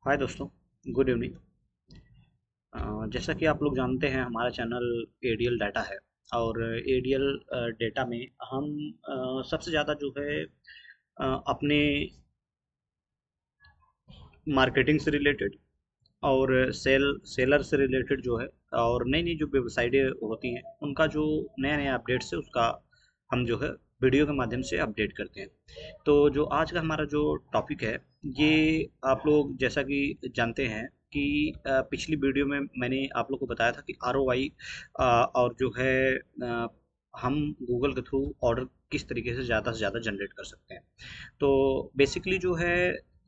हाय दोस्तों, good evening. जैसा कि आप लोग जानते हैं हमारा चैनल एडीएल डाटा है। और एडीएल डेटा में हम सबसे ज़्यादा जो है अपने मार्केटिंग से रिलेटेड और सेलर से रिलेटेड जो है और नई नई जो वेबसाइटें होती हैं उनका जो नया नया अपडेट्स है उसका हम जो है वीडियो के माध्यम से अपडेट करते हैं। तो जो आज का हमारा जो टॉपिक है, ये आप लोग जैसा कि जानते हैं कि पिछली वीडियो में मैंने आप लोग को बताया था कि आरओआई और जो है हम गूगल के थ्रू ऑर्डर किस तरीके से ज़्यादा जनरेट कर सकते हैं। तो बेसिकली जो है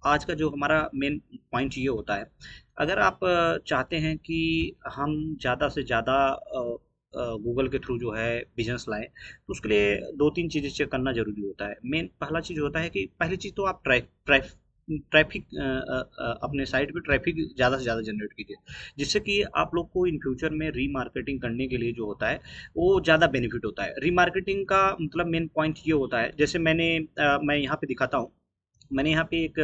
आज का जो हमारा मेन पॉइंट ये होता है, अगर आप चाहते हैं कि हम ज़्यादा से ज़्यादा गूगल के थ्रू जो है बिजनेस लाएं, तो उसके लिए दो तीन चीज़ें चेक करना ज़रूरी होता है। मेन पहला चीज़ होता है कि पहली चीज़ तो आप ट्रैफिक अपने साइट पे ट्रैफिक ज़्यादा से ज़्यादा जनरेट कीजिए, जिससे कि आप लोग को इन फ्यूचर में रीमार्केटिंग करने के लिए जो होता है वो ज़्यादा बेनिफिट होता है। रीमार्केटिंग का मतलब मेन पॉइंट ये होता है, जैसे मैं यहाँ पे दिखाता हूँ। मैंने यहाँ पे एक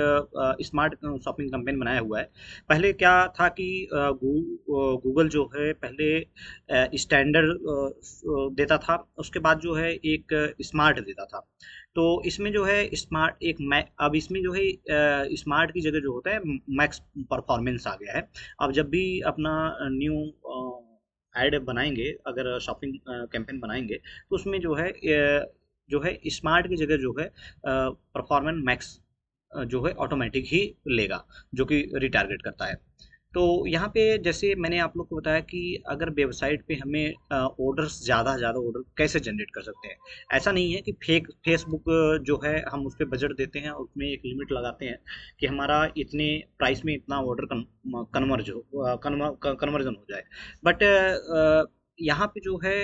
स्मार्ट शॉपिंग कैंपेन बनाया हुआ है। पहले क्या था कि गूगल जो है पहले स्टैंडर्ड देता था, उसके बाद जो है एक स्मार्ट देता था। तो इसमें जो है स्मार्ट एक मै अब इसमें जो है स्मार्ट की जगह जो होता है मैक्स परफॉर्मेंस आ गया है। अब जब भी अपना न्यू ऐड बनाएंगे, अगर शॉपिंग कैंपेन बनाएंगे, तो उसमें जो है स्मार्ट की जगह जो है परफॉर्मेंस मैक्स जो है ऑटोमेटिक ही लेगा, जो कि रिटारगेट करता है। तो यहाँ पे जैसे मैंने आप लोग को बताया कि अगर वेबसाइट पे हमें ऑर्डर्स ज़्यादा से ज़्यादा ऑर्डर कैसे जनरेट कर सकते हैं। ऐसा नहीं है कि फेसबुक जो है हम उस पर बजट देते हैं और उसमें एक लिमिट लगाते हैं कि हमारा इतने प्राइस में इतना ऑर्डर कन्वर्जन हो जाए। बट यहाँ पे जो है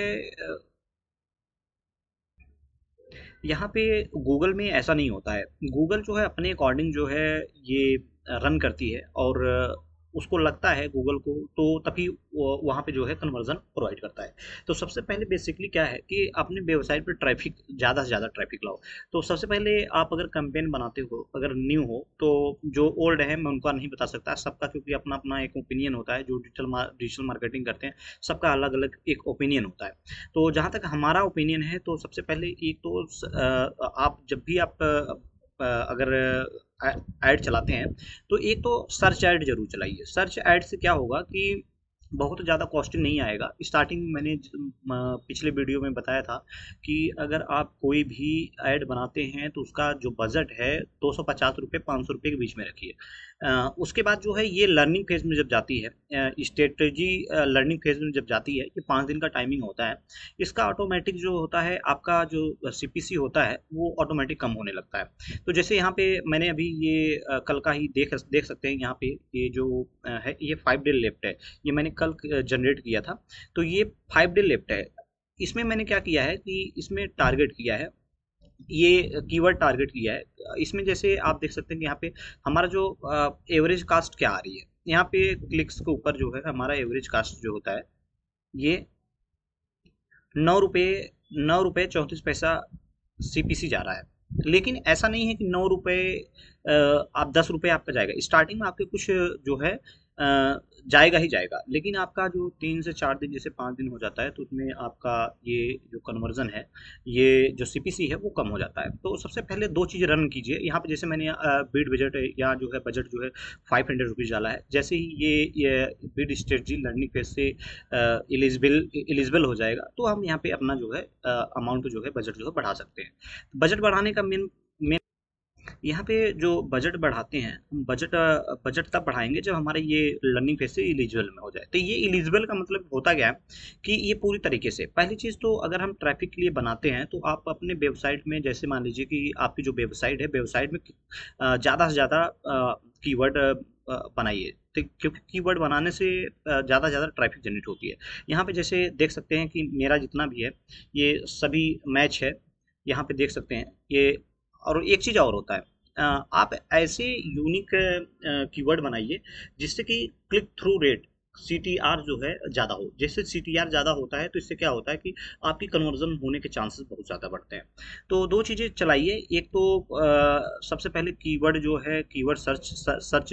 यहाँ पे गूगल में ऐसा नहीं होता है। गूगल जो है अपने अकॉर्डिंग जो है ये रन करती है, और उसको लगता है गूगल को, तो तभी वो वहाँ पे जो है कन्वर्जन प्रोवाइड करता है। तो सबसे पहले बेसिकली क्या है कि अपने वेबसाइट पे ट्रैफिक ज़्यादा से ज़्यादा ट्रैफिक लाओ। तो सबसे पहले आप अगर कैंपेन बनाते हो, अगर न्यू हो, तो जो ओल्ड है मैं उनका नहीं बता सकता सबका, क्योंकि अपना अपना एक ओपिनियन होता है। जो डिजिटल मार्केटिंग करते हैं सबका अलग अलग एक ओपिनियन होता है। तो जहाँ तक हमारा ओपिनियन है, तो सबसे पहले एक तो आप जब भी आप अगर ऐड चलाते हैं, तो एक तो सर्च ऐड जरूर चलाइए। सर्च ऐड से क्या होगा कि बहुत ज़्यादा कॉस्टिंग नहीं आएगा। स्टार्टिंग में मैंने पिछले वीडियो में बताया था कि अगर आप कोई भी ऐड बनाते हैं तो उसका जो बजट है 250 रुपये 500 रुपये के बीच में रखिए। उसके बाद जो है ये लर्निंग फेज में जब जाती है, स्ट्रेटजी लर्निंग फेज में जब जाती है, ये 5 दिन का टाइमिंग होता है। इसका ऑटोमेटिक जो होता है, आपका जो सीपीसी होता है वो ऑटोमेटिक कम होने लगता है। तो जैसे यहाँ पे मैंने अभी ये कल का ही देख सकते हैं। यहाँ पे ये जो है ये 5 डे लेफ्ट है। ये मैंने कल जनरेट किया था। तो ये 5 डे लेफ्ट है। इसमें मैंने क्या किया है कि इसमें टारगेट किया है, ये कीवर्ड टारगेट किया है। इसमें जैसे आप देख सकते हैं कि यहाँ पे हमारा जो एवरेज कास्ट क्या आ रही है, यहाँ पे क्लिक्स के ऊपर जो है हमारा एवरेज कास्ट जो होता है ये 9 रुपये 9 रुपये 34 पैसा सीपीसी जा रहा है। लेकिन ऐसा नहीं है कि 9 रुपये आप 10 रुपये आपका जाएगा। स्टार्टिंग में आपके कुछ जो है जाएगा ही जाएगा, लेकिन आपका जो 3 से 4 दिन जैसे 5 दिन हो जाता है, तो उसमें आपका ये जो कन्वर्जन है, ये जो सीपीसी है वो कम हो जाता है। तो सबसे पहले दो चीज़ें रन कीजिए। यहाँ पे जैसे मैंने बीड बजट या जो है बजट जो है 500 रुपीज़ डाला है। जैसे ही ये बीड स्ट्रेटजी लर्निंग फेज से एलिजिबल हो जाएगा, तो हम यहाँ पे अपना जो है अमाउंट जो है बजट जो है बढ़ा सकते हैं। बजट बढ़ाने का मेन यहाँ पे जो बजट बढ़ाते हैं, हम बजट तब बढ़ाएंगे जब हमारे ये लर्निंग फेज से एलिजिबल में हो जाए। तो ये एलिजिबल का मतलब होता क्या है कि ये पूरी तरीके से, पहली चीज़ तो अगर हम ट्रैफिक के लिए बनाते हैं, तो आप अपने वेबसाइट में जैसे मान लीजिए कि आपकी जो वेबसाइट है, वेबसाइट में ज़्यादा से ज़्यादा कीवर्ड बनाइए। तो क्योंकि कीवर्ड बनाने से ज़्यादा से ज़्यादा ट्रैफिक जनरेट होती है। यहाँ पे जैसे देख सकते हैं कि मेरा जितना भी है ये सभी मैच है। यहाँ पे देख सकते हैं ये। और एक चीज़ और होता है, आप ऐसे यूनिक कीवर्ड बनाइए जिससे कि क्लिक थ्रू रेट CTR जो है ज़्यादा हो। जैसे CTR ज़्यादा होता है तो इससे क्या होता है कि आपकी कन्वर्जन होने के चांसेस बहुत ज़्यादा बढ़ते हैं। तो दो चीज़ें चलाइए, एक तो सबसे पहले कीवर्ड जो है कीवर्ड सर्च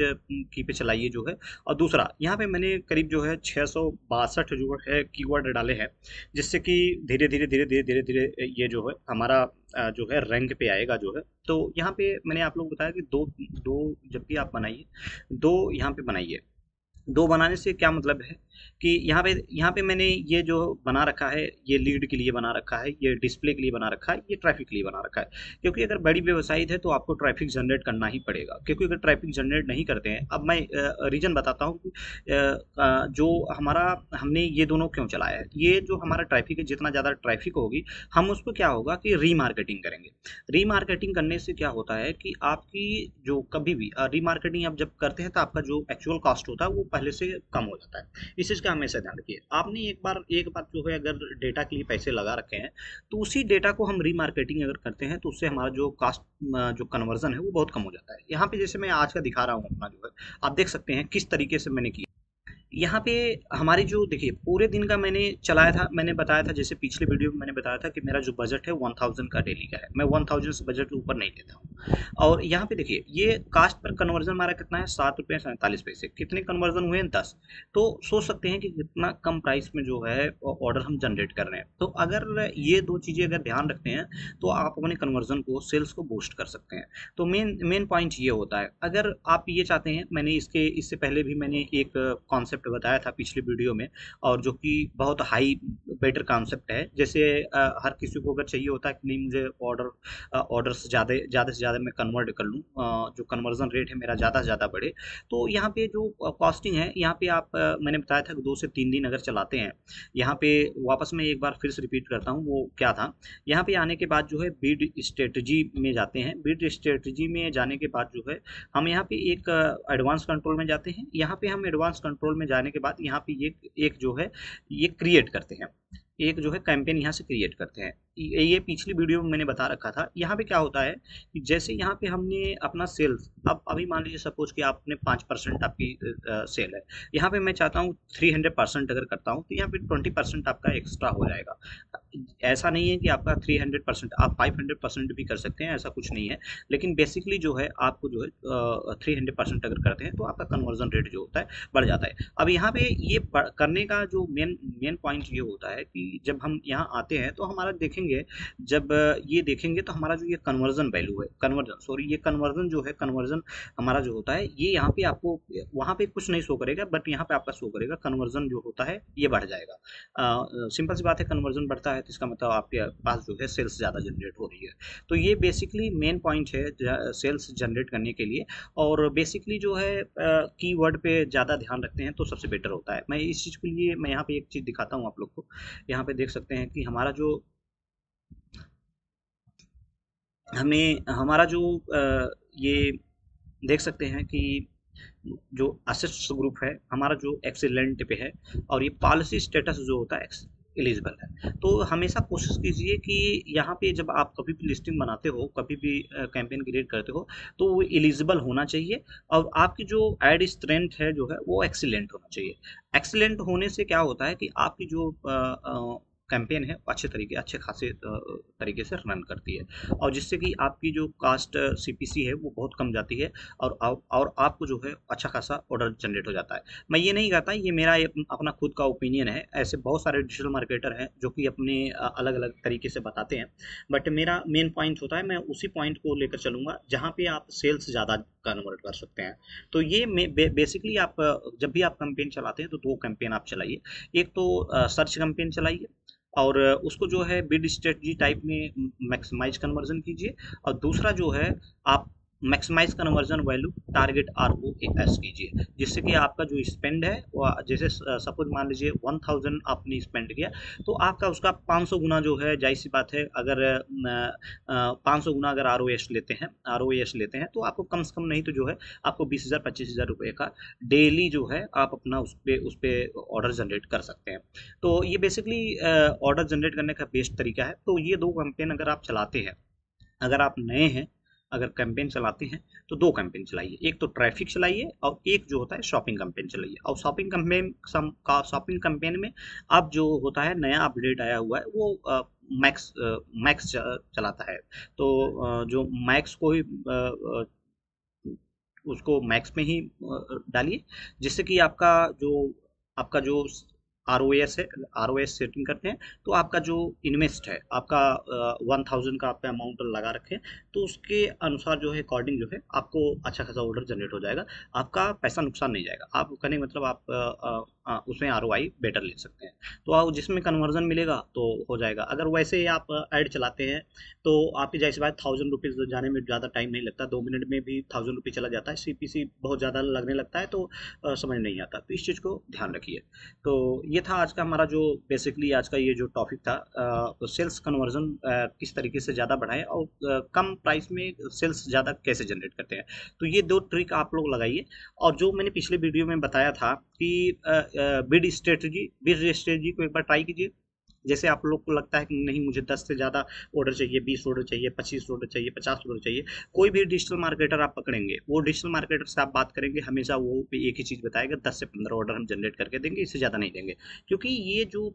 की पे चलाइए जो है, और दूसरा यहाँ पे मैंने करीब जो है 662 जो है कीवर्ड डाले हैं, जिससे कि धीरे धीरे धीरे धीरे धीरे धीरे ये जो है हमारा जो है रैंक पे आएगा जो है। तो यहाँ पे मैंने आप लोग को बताया कि दो दो जब भी आप बनाइए, दो यहाँ पे बनाइए। दो बनाने से क्या मतलब है कि यहाँ पे मैंने ये जो बना रखा है, ये लीड के लिए बना रखा है, ये डिस्प्ले के लिए बना रखा है, ये ट्रैफिक के लिए बना रखा है। क्योंकि अगर बड़ी वेबसाइट है तो आपको ट्रैफिक जनरेट करना ही पड़ेगा, क्योंकि अगर ट्रैफिक जनरेट नहीं करते हैं, अब मैं रीजन बताता हूँ कि जो हमारा हमने ये दोनों क्यों चलाया है। ये जो हमारा ट्रैफिक है, जितना ज़्यादा ट्रैफिक होगी, हम उसको क्या होगा कि रीमार्केटिंग करेंगे। रीमार्केटिंग करने से क्या होता है कि आपकी जो कभी भी रीमार्केटिंग आप जब करते हैं तो आपका जो एक्चुअल कॉस्ट होता है वो पहले से कम हो जाता है। इस चीज़ का हमेशा ध्यान रखिए। आपने एक बार जो है अगर डेटा के लिए पैसे लगा रखे हैं, तो उसी डेटा को हम रीमार्केटिंग अगर करते हैं तो उससे हमारा जो कॉस्ट जो कन्वर्जन है वो बहुत कम हो जाता है। यहाँ पे जैसे मैं आज का दिखा रहा हूँ अपना जो है, आप देख सकते हैं किस तरीके से मैंने किया। यहाँ पे हमारी जो देखिए पूरे दिन का मैंने चलाया था, मैंने बताया था जैसे पिछले वीडियो में मैंने बताया था कि मेरा जो बजट है 1000 का डेली का है, मैं 1000 से बजट के ऊपर नहीं लेता हूँ। और यहाँ पे देखिए ये कास्ट पर कन्वर्जन हमारा कितना है, 7 रुपये 47 पैसे। कितने कन्वर्जन हुए हैं, 10। तो सोच सकते हैं कि कितना कम प्राइस में जो है ऑर्डर हम जनरेट कर रहे हैं। तो अगर ये दो चीज़ें अगर ध्यान रखते हैं तो आप अपने कन्वर्जन को, सेल्स को बूस्ट कर सकते हैं। तो मेन मेन पॉइंट ये होता है। अगर आप ये चाहते हैं, मैंने इससे पहले भी मैंने एक कॉन्सेप्ट बताया था पिछली वीडियो में, और जो कि बहुत हाई बेटर कॉन्सेप्ट है। जैसे हर किसी को अगर चाहिए होता है कि नहीं मुझे ऑर्डर से ज़्यादा मैं कन्वर्ट कर लूँ, जो कन्वर्जन रेट है मेरा ज़्यादा से ज़्यादा बढ़े। तो यहाँ पे जो कॉस्टिंग है, यहाँ पे आप मैंने बताया था कि 2 से 3 दिन अगर चलाते हैं। यहाँ पे वापस मैं एक बार फिर से रिपीट करता हूँ वो क्या था। यहाँ पे आने के बाद जो है बिड स्ट्रेटजी में जाते हैं। बिड स्ट्रेटजी में जाने के बाद जो है हम यहाँ पे एक एडवांस कंट्रोल में जाते हैं। यहाँ पे हम एडवांस कंट्रोल में जाने के बाद यहाँ पे एक जो है ये क्रिएट करते हैं, एक जो है कैंपेन यहाँ से क्रिएट करते हैं। ये पिछली वीडियो में मैंने बता रखा था। यहाँ पे क्या होता है कि जैसे यहाँ पे हमने अपना सेल्स, अब अभी मान लीजिए सपोज कि आपने 5% आपकी सेल है, यहाँ पे मैं चाहता हूँ 300% अगर करता हूँ तो यहाँ पे 20% आपका एक्स्ट्रा हो जाएगा। ऐसा नहीं है कि आपका 300%, आप 500% भी कर सकते हैं, ऐसा कुछ नहीं है। लेकिन बेसिकली जो है आपको जो है 300% अगर करते हैं तो आपका कन्वर्जन रेट जो होता है बढ़ जाता है। अब यहाँ पे ये करने का जो मेन मेन पॉइंट ये होता है कि जब हम यहाँ आते हैं तो हमारा देखेंगे, जब ये देखेंगे तो हमारा जो ये कन्वर्जन वैल्यू है, कन्वर्जन सॉरी ये कन्वर्जन जो है, कन्वर्जन हमारा जो होता है ये यहाँ पे आपको, वहाँ पे कुछ नहीं शो करेगा, बट यहाँ पे आपका शो करेगा कन्वर्जन जो होता है ये बढ़ जाएगा। सिंपल सी बात है, कन्वर्जन बढ़ता है तो इसका मतलब आपके पास जो है सेल्स ज़्यादा जनरेट हो रही है। तो ये बेसिकली मेन पॉइंट है सेल्स जनरेट करने के लिए। और बेसिकली जो है कीवर्ड पे ज़्यादा ध्यान रखते हैं तो सबसे बेटर होता है। मैं इस चीज़ के लिए मैं यहाँ पे एक चीज़ दिखाता हूँ आप लोग को। यहाँ पे देख सकते हैं कि हमारा जो हमें हमारा जो ये देख सकते हैं कि जो असेट्स ग्रुप है हमारा जो एक्सीलेंट पे है, और ये पॉलिसी स्टेटस जो होता है एलिजिबल है। तो हमेशा कोशिश कीजिए कि यहाँ पे जब आप कभी भी लिस्टिंग बनाते हो, कभी भी कैंपेन क्रिएट करते हो, तो वो एलिजिबल होना चाहिए। और आपकी जो एड स्ट्रेंथ है जो है वो एक्सीलेंट होना चाहिए। एक्सीलेंट होने से क्या होता है कि आपकी जो कैंपेन है वो अच्छे खासे तरीके से रन करती है, और जिससे कि आपकी जो कास्ट CPC है वो बहुत कम जाती है, और आपको जो है अच्छा खासा ऑर्डर जनरेट हो जाता है। मैं ये नहीं कहता, ये मेरा अपना खुद का ओपिनियन है। ऐसे बहुत सारे डिजिटल मार्केटर हैं जो कि अपने अलग अलग तरीके से बताते हैं, बट मेरा मेन पॉइंट होता है, मैं उसी पॉइंट को लेकर चलूँगा जहाँ पे आप सेल्स ज़्यादा कन्वर्ट कर सकते हैं। तो ये बेसिकली आप जब भी आप कैंपेन चलाते हैं तो दो कैंपेन आप चलाइए। एक तो सर्च कैंपेन चलाइए, और उसको जो है बिड स्ट्रेटजी टाइप में मैक्सिमाइज कन्वर्जन कीजिए। और दूसरा जो है आप maximise conversion value target ROAS कीजिए, जिससे कि आपका जो स्पेंड है वो जैसे सपोज मान लीजिए 1000 आपने स्पेंड किया, तो आपका उसका 500 गुना जो है, जाहिर सी बात है अगर 500 गुना अगर ROAS लेते हैं तो आपको कम से कम नहीं तो जो है आपको 20,000 25,000 रुपये का डेली जो है आप अपना उस पर ऑर्डर जनरेट कर सकते हैं। तो ये बेसिकली ऑर्डर जनरेट करने का बेस्ट तरीका है। तो ये दो कैंपेन अगर आप चलाते हैं, अगर आप नए हैं अगर कैंपेन चलाते हैं तो दो कैंपेन चलाइए, एक तो ट्रैफिक चलाइए और एक जो होता है शॉपिंग कैंपेन चलाइए। और शॉपिंग कैंपेन में अब जो होता है नया अपडेट आया हुआ है वो मैक्स मैक्स चलाता है। तो जो मैक्स को ही उसको मैक्स में ही डालिए, जिससे कि आपका जो ROS है, ROS सेटिंग करते हैं, तो आपका जो इन्वेस्ट है, आपका 1000 का आपका अमाउंट लगा रखें, तो उसके अनुसार जो है अकॉर्डिंग जो है आपको अच्छा खासा ऑर्डर जनरेट हो जाएगा, आपका पैसा नुकसान नहीं जाएगा। आप कहने का मतलब आप उसमें ROI बेटर ले सकते हैं। तो आप जिसमें कन्वर्जन मिलेगा तो हो जाएगा। अगर वैसे ही आप ऐड चलाते हैं तो आपकी जैसी बात 1000 रुपीज़ जाने में ज़्यादा टाइम नहीं लगता, 2 मिनट में भी 1000 रुपीज़ चला जाता है। CPC बहुत ज़्यादा लगने लगता है तो समझ नहीं आता, तो इस चीज़ को ध्यान रखिए। तो ये था आज का हमारा जो बेसिकली आज का ये जो टॉपिक था, तो सेल्स कन्वर्जन किस तरीके से ज़्यादा बढ़ाएं और कम प्राइस में सेल्स ज़्यादा कैसे जनरेट करते हैं। तो ये दो ट्रिक आप लोग लगाइए। और जो मैंने पिछले वीडियो में बताया था कि बिड स्ट्रेटजी को एक बार ट्राई कीजिए। जैसे आप लोग को लगता है कि नहीं मुझे 10 से ज़्यादा ऑर्डर चाहिए, 20 ऑर्डर चाहिए, 25 ऑर्डर चाहिए, 50 ऑर्डर चाहिए, कोई भी डिजिटल मार्केटर आप पकड़ेंगे, वो डिजिटल मार्केटर से आप बात करेंगे, हमेशा वो एक ही चीज़ बताएगा, 10 से 15 ऑर्डर हम जनरेट करके देंगे, इससे ज़्यादा नहीं देंगे। क्योंकि ये जो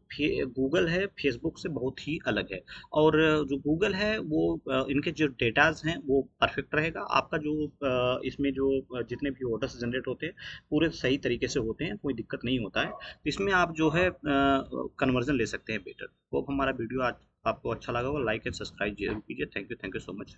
गूगल है फेसबुक से बहुत ही अलग है। और जो गूगल है वो इनके जो डेटाज हैं वो परफेक्ट रहेगा। आपका जो इसमें जो जितने भी ऑर्डर्स जनरेट होते हैं पूरे सही तरीके से होते हैं, कोई दिक्कत नहीं होता है। तो इसमें आप जो है कन्वर्जन ले सकते हैं बेटर। होप हमारा वीडियो आज आपको अच्छा लगा हो। लाइक एंड सब्सक्राइब जरूर कीजिए। Thank you so much.